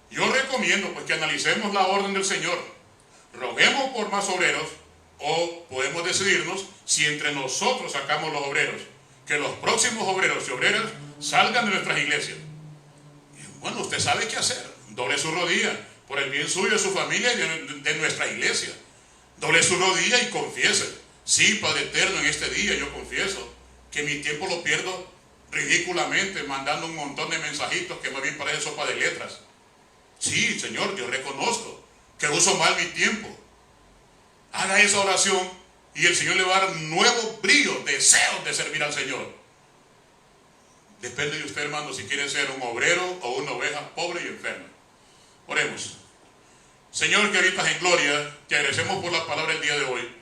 yo recomiendo pues que analicemos la orden del Señor, roguemos por más obreros, o podemos decidirnos si entre nosotros sacamos los obreros, que los próximos obreros y obreras salgan de nuestras iglesias. Y bueno, usted sabe qué hacer, doble su rodilla por el bien suyo, de su familia y de nuestra iglesia. Doble su rodilla y confiese: sí, Padre eterno, en este día yo confieso que mi tiempo lo pierdo ridículamente mandando un montón de mensajitos que más bien parecen sopa de letras. Sí, Señor, yo reconozco que uso mal mi tiempo. Haga esa oración y el Señor le va a dar nuevo brillo, deseos de servir al Señor. Depende de usted, hermano, si quiere ser un obrero o una oveja pobre y enferma. Oremos. Señor, que habitas en gloria, te agradecemos por la palabra el día de hoy,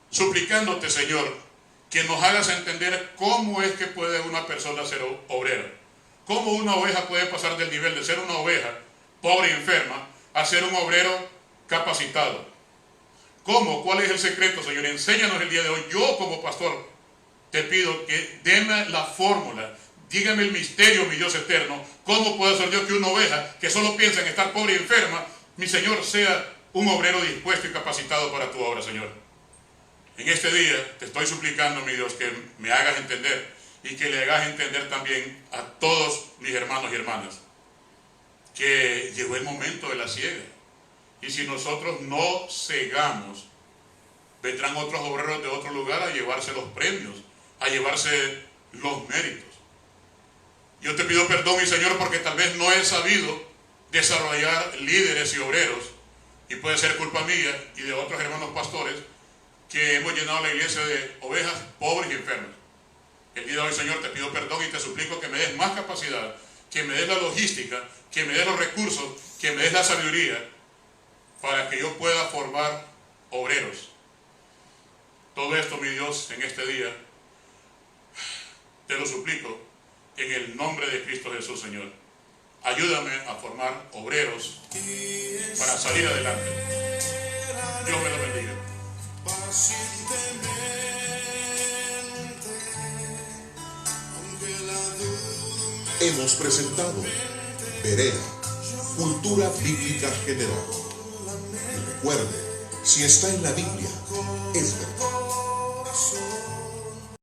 suplicándote, Señor, que nos hagas entender cómo es que puede una persona ser obrera. Cómo una oveja puede pasar del nivel de ser una oveja pobre y enferma a ser un obrero capacitado. ¿Cómo? ¿Cuál es el secreto, Señor? Enséñanos el día de hoy. Yo como pastor te pido que deme la fórmula, dígame el misterio, mi Dios eterno. ¿Cómo puedo ser yo que una oveja que solo piensa en estar pobre y enferma, mi Señor, sea un obrero dispuesto y capacitado para tu obra, Señor? En este día te estoy suplicando, mi Dios, que me hagas entender y que le hagas entender también a todos mis hermanos y hermanas que llegó el momento de la siega. Y si nosotros no cegamos, vendrán otros obreros de otro lugar a llevarse los premios, a llevarse los méritos. Yo te pido perdón, mi Señor, porque tal vez no he sabido desarrollar líderes y obreros, y puede ser culpa mía y de otros hermanos pastores, que hemos llenado la iglesia de ovejas pobres y enfermas. El día de hoy, Señor, te pido perdón y te suplico que me des más capacidad, que me des la logística, que me des los recursos, que me des la sabiduría, para que yo pueda formar obreros. Todo esto, mi Dios, en este día, te lo suplico en el nombre de Cristo Jesús, Señor. Ayúdame a formar obreros para salir adelante. Dios me lo bendiga. Hemos presentado Berea, Cultura Bíblica General. Y recuerde, si está en la Biblia, es verdad.